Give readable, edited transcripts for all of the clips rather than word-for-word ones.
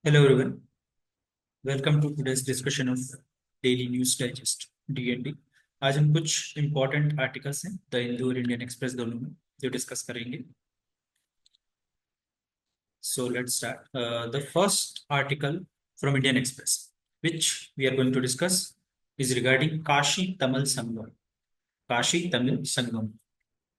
Hello everyone, welcome to today's discussion of Daily News Digest (DND). आज हम कुछ important articles हैं the Hindu और इंडियन एक्सप्रेस दोनों में जो डिस्कस करेंगे. So let's start. The first article from Indian Express, which we are going to discuss, is regarding Kashi Tamil Sangam. Kashi Tamil संगम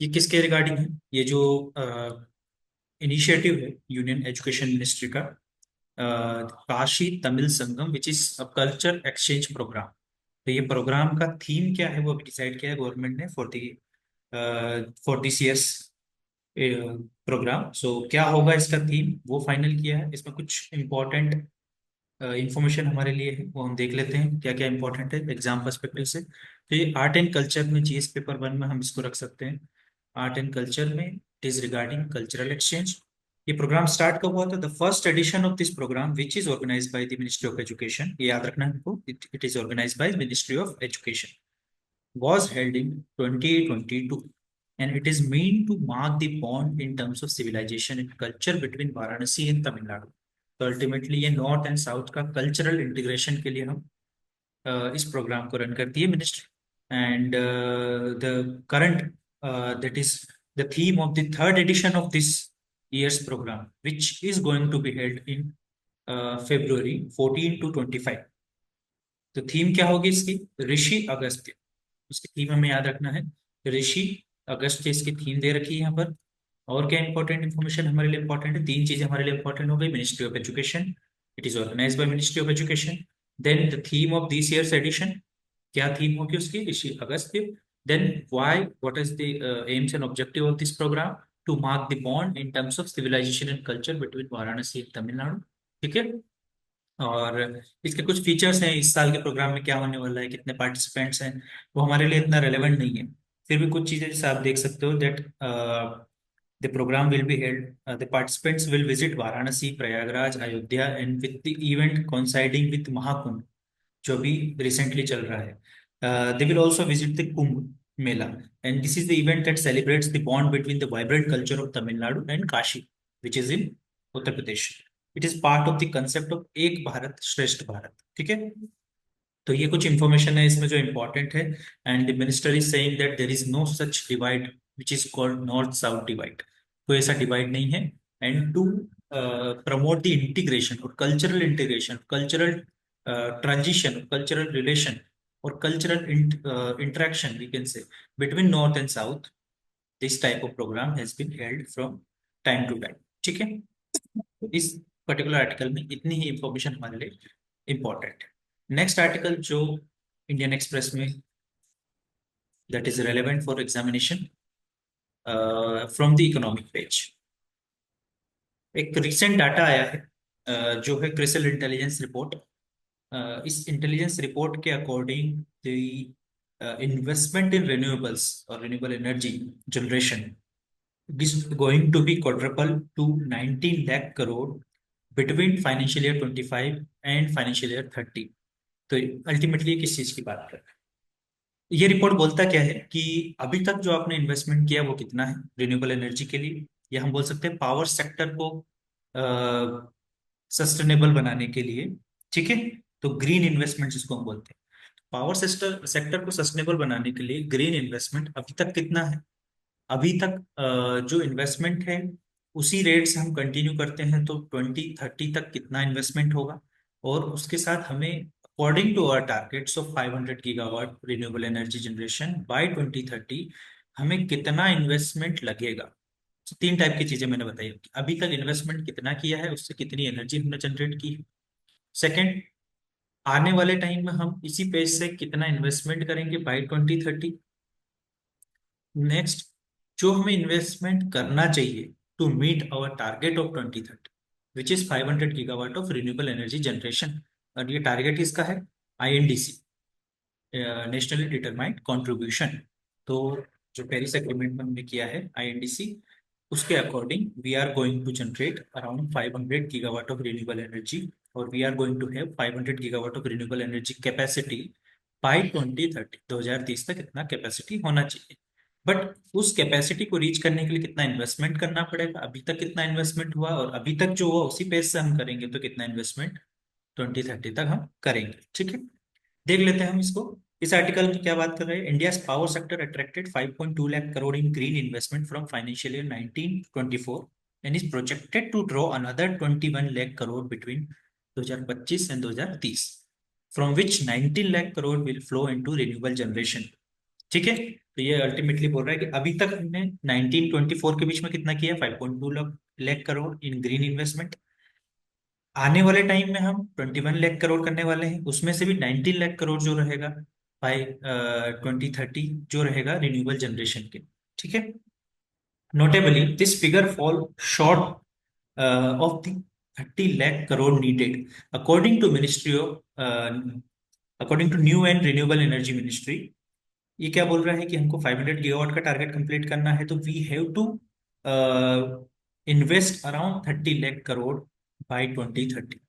ये किसके रिगार्डिंग है? ये जो इनिशिएटिव है यूनियन एजुकेशन मिनिस्ट्री का, काशी तमिल संगम which is a culture exchange programme. तो ये programme का थीम क्या है वो अभी डिसाइड किया है गवर्नमेंट ने फॉर दिस ईयर्स प्रोग्राम. सो क्या होगा इसका थीम वो फाइनल किया है. इसमें कुछ इंपॉर्टेंट इंफॉर्मेशन हमारे लिए है वो हम देख लेते हैं क्या क्या इंपॉर्टेंट है एग्जाम पर्सपेक्टिव से. तो ये आर्ट एंड कल्चर में जीएस पेपर 1 में हम इसको रख सकते हैं. आर्ट एंड कल्चर में it is regarding cultural exchange. ये प्रोग्राम स्टार्ट कब हुआ था? The first edition of this program which is organized by the ministry of education. ये याद रखना है हमको. It is organized by ministry of education. Was held in 2022 and it is meant to mark the bond in terms of civilization and culture between Varanasi and Tamil Nadu. तो ultimately ये north and south का cultural integration के लिए हम इस programme को run करती है ministry. And the current that is the theme of the third edition of this year's program which is going to be held in February 14 to 25. तो theme क्या होगी इसकी? ऋषि अगस्त्य. उसकी थीम हमें याद रखना है. ऋषि अगस्त्य इसकी थीम दे रखी है यहाँ पर. और क्या इंपॉर्टेंट इन्फॉर्मेशन हमारे लिए इंपॉर्टेंट है? तीन चीजें हमारे लिए इंपॉर्टेंट हो गई. Ministry of education, it is organized by ministry of education. Then the theme of this years addition, क्या थीम होगी उसकी? ऋषि Agastya. Then why, what is the AIIMS and objective of this programme? To mark the bond in terms of civilisation and culture between Varanasi and Tamil Nadu. ठीक है. और इसके कुछ features हैं, इस साल के प्रोग्राम में क्या होने वाला है, कितने पार्टिसिपेंट्स हैं, वो हमारे लिए इतना रेलेवेंट नहीं है. फिर भी कुछ चीजें जैसे आप देख सकते हो that the program will be held, the participants will visit Varanasi, Prayagraj, Ayodhya and with the event coinciding with Mahakumbh जो भी रिसेंटली चल रहा है. They will also visit the Kumbh Mela. And this is the event that celebrates the bond between the vibrant culture of Tamil Nadu and Kashi which is in Uttar Pradesh. It is part of the concept of Ek Bharat श्रेष्ठ भारत. ठीक है. तो ये कुछ information है इसमें जो important है. And the minister is saying that there is no such divide which is called north south divide. कोई ऐसा डिवाइड नहीं है. And to promote the integration और cultural integration, cultural transition, cultural relation और cultural interaction we can say between north and south, this type of programme has been held from time to time. ठीक है. तो इस particular article में इतनी ही information हमारे लिए इंपॉर्टेंट है. नेक्स्ट आर्टिकल जो इंडियन एक्सप्रेस में that is relevant for examination from the economic page. एक रिसेंट डाटा आया है जो है क्रिसिल इंटेलिजेंस रिपोर्ट. इस इंटेलिजेंस रिपोर्ट के according the investment in renewables और renewable energy generation is going to be quadruple to 19 lakh crore between financial year 25 and financial year 30. तो ultimately किस चीज की बात कर रहे हैं? ये रिपोर्ट बोलता क्या है कि अभी तक जो आपने इन्वेस्टमेंट किया वो कितना है रिन्यूएबल एनर्जी के लिए, या हम बोल सकते हैं पावर सेक्टर को सस्टेनेबल बनाने के लिए. ठीक है. तो ग्रीन इन्वेस्टमेंट जिसको हम बोलते हैं, पावर सेक्टर सेक्टर को सस्टेनेबल बनाने के लिए ग्रीन इन्वेस्टमेंट अभी तक कितना है? अभी तक जो इन्वेस्टमेंट है उसी रेट से हम कंटिन्यू करते हैं तो 2030 तक कितना इन्वेस्टमेंट होगा? और उसके साथ हमें according to our targets of 500 gigawatt renewable energy generation by 2030 हमें कितना इन्वेस्टमेंट लगेगा? तो तीन टाइप की चीजें मैंने बताई. अभी तक इन्वेस्टमेंट कितना किया है, उससे कितनी एनर्जी हमने जनरेट की. सेकेंड, आने वाले टाइम में हम इसी पेज से कितना इन्वेस्टमेंट करेंगे बाय 2030. नेक्स्ट, जो हमें इन्वेस्टमेंट करना चाहिए to meet our target of 2030 which is 500 gigawatt of renewable energy generation. और ये टारगेट इसका है आईएनडीसी, नेशनली डिटरमाइंड कंट्रीब्यूशन. तो जो पेरिस एग्रीमेंट में हमने किया है आईएनडीसी, उसके according we are going to generate around 500 gigawatt of renewable energy. और we are going to have 500 gigawatt of renewable energy capacity bye 2030. 2030 तक इतना कैपेसिटी होना चाहिए. बट उस कैपेसिटी को रीच करने के लिए कितना इन्वेस्टमेंट करना पड़ेगा, अभी तक कितना इन्वेस्टमेंट हुआ और अभी तक जो हुआ उसी पेस से हम करेंगे तो कितना इन्वेस्टमेंट 2030 तक हम करेंगे। ठीक है, देख लेते हैं हम इसको। इस आर्टिकल में क्या बात कर रहे हैं, India power sector attracted 5.2 lakh crore in green investment from financial year 1924 and is projected to draw another 21 lakh crore between 2025 and 2030, from which 19 lakh crore will flow into renewable generation. ठीक है, तो ये अल्टीमेटली बोल रहा है कि अभी तक हमने 1924 के बीच में कितना किया, 5.2 lakh crore in green investment. आने वाले टाइम में हम 21 लाख करोड़ करने वाले हैं, उसमें से भी 19 लाख करोड़ जो रहेगा बाय 2030 जो रहेगा रिन्यूएबल जनरेशन के। ठीक है, notably this figure fall short of the 30 lakh crore needed according to ministry of according to new and renewable energy ministry. ये क्या बोल रहा है कि हमको 500 गीगावाट का टारगेट कंप्लीट करना है, तो we have to invest around 30 lakh crore by 2030।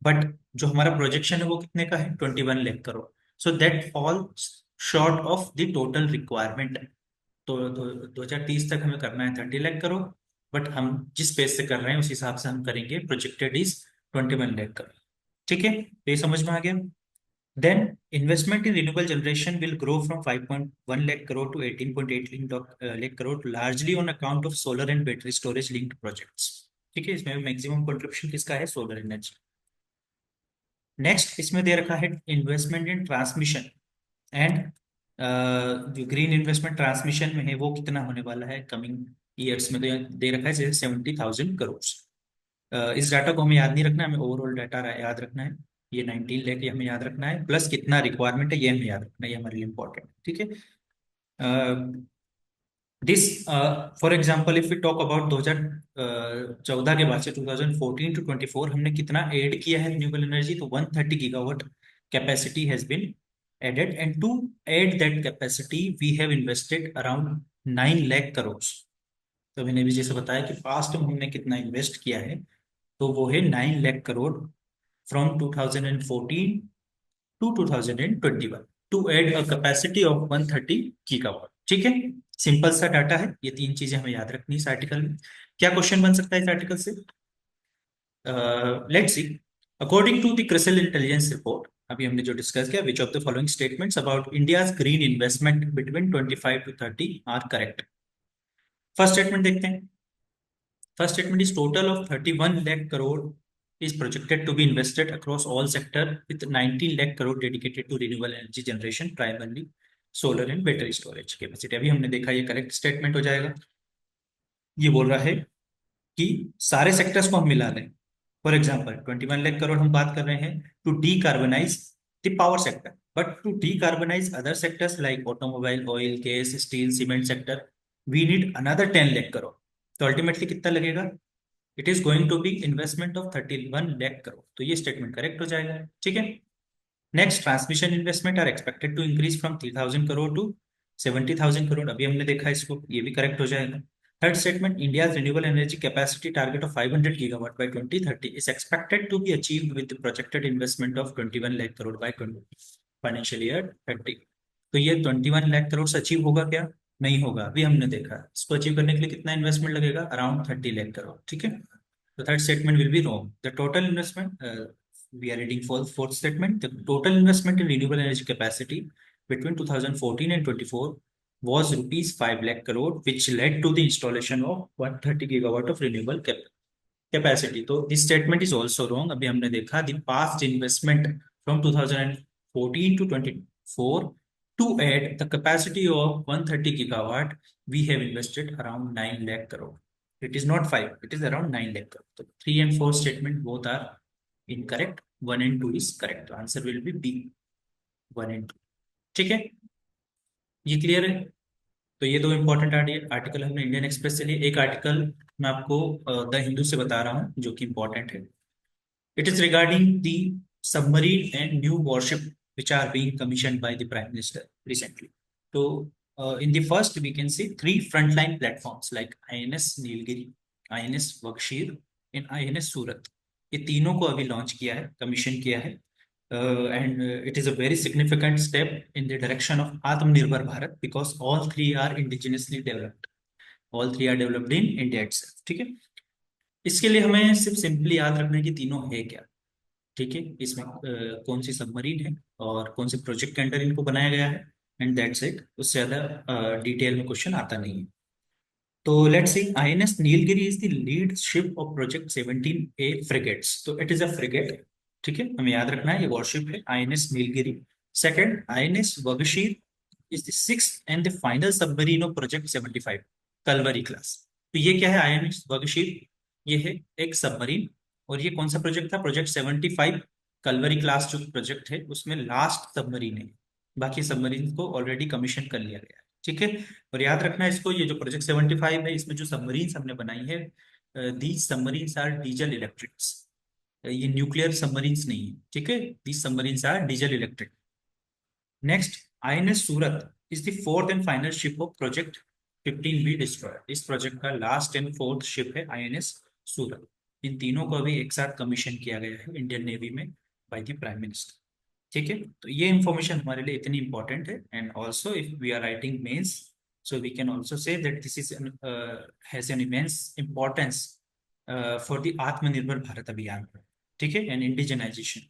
But जो हमारा प्रोजेक्शन है वो कितने का है, 21 lakh crore. So that falls short of the total requirement. तो 2030 तक हमें करना है 30 लाख करोड़, बट हम जिस पेस से कर रहे हैं उस हिसाब से हम करेंगे, प्रोजेक्टेड इज 21 लाख करोड़। ठीक है, तो ये समझ में आ गया। Then investment in renewable generation will grow from 5.1 lakh crore to 18.8 lakh crore largely on account of solar and battery storage linked projects। ठीक है, इसमें मैक्सिमम कंट्रीब्यूशन किसका है, सोलर एनर्जी। नेक्स्ट इसमें दे रखा है इन्वेस्टमेंट इन ट्रांसमिशन एंड जो green investment transmission में है वो कितना होने वाला है कमिंग ईयर्स में, तो यहाँ दे रखा है जैसे 70,000 करोड़। इस डाटा को हमें याद नहीं रखना है, हमें ओवरऑल डाटा याद रखना है। ये 19 लाख ये हमें याद रखना है, प्लस कितना रिक्वायरमेंट है ये हमें याद रखना है, ये हमारे लिए इंपॉर्टेंट है। ठीक है, this for example if we talk about 2014 के बाद से 2014 टू 24 हमने कितना ऐड किया है रिन्यूएबल एनर्जी, तो 130 gigawatt capacity has been added and to add that capacity we have invested around 9 lakh crore. तो मैंने भी जैसे बताया कि पास्ट में हमने कितना इन्वेस्ट किया है, तो वो है 9 lakh crore from 2014 to 2021 to add a capacity of 130 gigawatt. ठीक है, सिंपल सा डाटा है, ये तीन चीजें हमें याद रखनी है इस आर्टिकल में। क्या क्वेश्चन बन सकता है इस आर्टिकल से, let's see. According to the Crisil intelligence report, अभी हमने जो डिस्कस किया, which of the following statements about India's green investment between 25 to 30 are correct. First statement देखते हैं। First statement is total of 31 lakh crore is projected to be invested across all sector with 19 lakh crore dedicated to renewable energy generation, primarily solar and battery storage capacity। अभी हमने देखा ये correct statement हो जाएगा। ये बोल रहा है कि सारे सेक्टर्स को हम मिला लें। फॉर एग्जाम्पल 21 लाख करोड़ हम बात कर रहे हैं to डीकार्बनाइज the power sector, but to डीकार्बनाइज other sectors like automobile, oil, gas, steel, cement sector we need another 10 lakh crore. तो अल्टीमेटली कितना लगेगा, it is going to be investment of 31 lakh crore. तो ये स्टेटमेंट करेक्ट हो जाएगा। ठीक है, next transmission investment are expected to increase from 3,000 crore to 70,000 crore. अभी हमने देखा इसको, ये भी करेक्ट हो जाएगा। Third statement, India renewable energy capacity target of 500 gigawatt by 2030 is expected to be achieved with projected investment of 21 lakh crore by financial year 30। तो ये 21 लाख करोड़ से अचीव होगा क्या, नहीं होगा। अभी हमने देखा इसको अचीव करने के लिए कितना इन्वेस्टमेंट लगेगा, अराउंड 30 लाख करोड़। ठीक है, the third statement will be wrong. The total investment, we are reading for fourth statement, the total investment in renewable energy capacity between 2014 and 24 was rupees 5 lakh crore, which led to the installation of 130 gigawatt of renewable capacity। तो this statement is also wrong। अभी हमने देखा the past investment from 2014 to 24 to add the capacity of 130 gigawatt, we have invested around 9 lakh crore। It is not 5, it is around 9 lakh crore। So 3 and 4 statement both are incorrect, 1 and 2 is correct। The answer will be B, 1 and 2। ठीक है, ये clear है। तो ये दो important article हमने Indian express से लिए। एक आर्टिकल मैं आपको द हिंदू से बता रहा हूँ जो कि इंपॉर्टेंट है। It is regarding the submarine and new warship which are being commissioned by the prime minister recently. तो in the first we can see 3 frontline platforms like INS Nilgiri, INS बख्शीर and INS सूरत। ये तीनों को अभी launch किया है, commission किया है। and it is a very significant step in the direction of Atmanirbhar Bharat because all three are indigenously developed. All three are developed in India itself. ठीक है, इसके लिए हमें सिर्फ सिंपली याद रखना है कि तीनों है क्या. ठीक है, इसमें कौन सी सबमरीन है और कौन से प्रोजेक्ट के अंडर इनको बनाया गया है, एंड दैट्स इट. उससे ज्यादा डिटेल में क्वेश्चन आता नहीं है. तो let's see, INS Nilgiri is the lead ship of project 17A frigates. तो इट इज अ फ्रिगेट. ठीक है, हमें याद रखना है ये वॉरशिप है INS Nilgiri. Second, INS वगशीर is the sixth and the final submarine of project 75 Kalvari class. तो ये क्या है आईएनएस वगशीर? ये है एक सबमरीन. और ये कौन सा प्रोजेक्ट था? प्रोजेक्ट 75 कलवरी क्लास जो प्रोजेक्ट है उसमें लास्ट सबमरीन है. बाकी सबमरीन को ऑलरेडी कमीशन कर लिया गया है. ठीक है, और याद रखना है इसको, ये जो प्रोजेक्ट 75 है इसमें जो सबमरीन्स हमने बनाई है, these submarines are diesel electrics. ये न्यूक्लियर सबमरीन्स नहीं है. ठीक है, these submarines are diesel electric. Next, INS Surat is the fourth and final ship of project 15B destroyer. इस प्रोजेक्ट का लास्ट एंड फोर्थ शिप है आईएनएस सूरत. इन तीनों को अभी एक साथ कमीशन किया गया है इंडियन नेवी में बाय द प्राइम मिनिस्टर. ठीक है, तो ये इंफॉर्मेशन हमारे लिए इतनी इंपॉर्टेंट है. And also if we are writing mains, so we can also say that this is has an immense importance for the Atmanirbhar Bharat Abhiyan. ठीक है, and indigenization,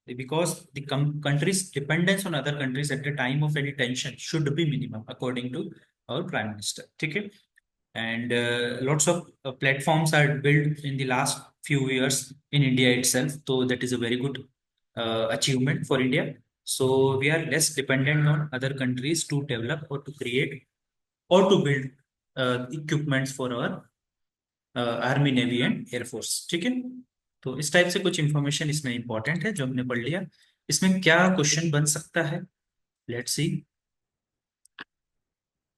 because the country's dependence on other countries at the time of any tension should be minimum according to our prime minister. ठीक है, and lots of platforms are built in the last few years in India itself, so that is a very good achievement for India. So we are less dependent on other countries to develop or to create or to build equipments for our army navy and air force. ठीक है, तो इस type से कुछ information इसमें important है जो हमने पढ़ लिया. इसमें क्या क्वेश्चन बन सकता है, लेट्स सी.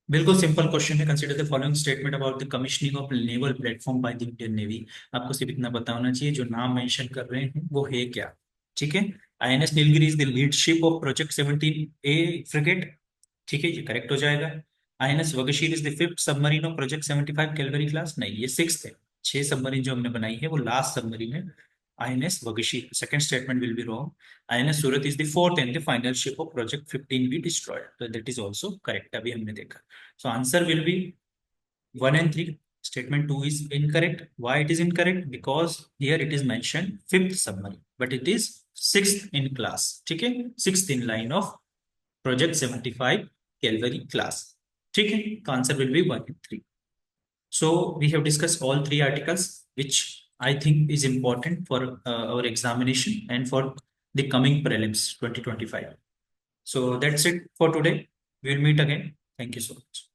बिल्कुल सिंपल क्वेश्चन है. Consider the following statement about the commissioning of naval platform by the Indian navy. आपको सिर्फ इतना पता होना चाहिए जो नाम मेंशन कर रहे हैं वो है क्या. ठीक है, INS Nilgiri is the lead ship of project 17A frigate. ठीक है, ये करेक्ट हो जाएगा. INS वगशीर is the fifth submarine of project 75 Calvary class. नहीं, ये सिक्स्थ है. 6 सबमरीन जो हमने बनाई है वो लास्ट सबमरीन है INS वगशीर. Second statement will be wrong. INS Surat is the fourth and the final ship of project 15B destroyed. तो दैट इज आल्सो करेक्ट, अभी हमने देखा. So answer will be 1 and 3. Statement 2 is incorrect. Why it is incorrect? Because here it is mentioned fifth submarine, but it is sixth in class. ठीक है, sixth in line of project 75 Calvary class. ठीक है, the answer will be 1 and 3. So we have discussed all three articles, which I think is important for our examination and for the coming prelims 2025. So that's it for today. We will meet again. Thank you so much.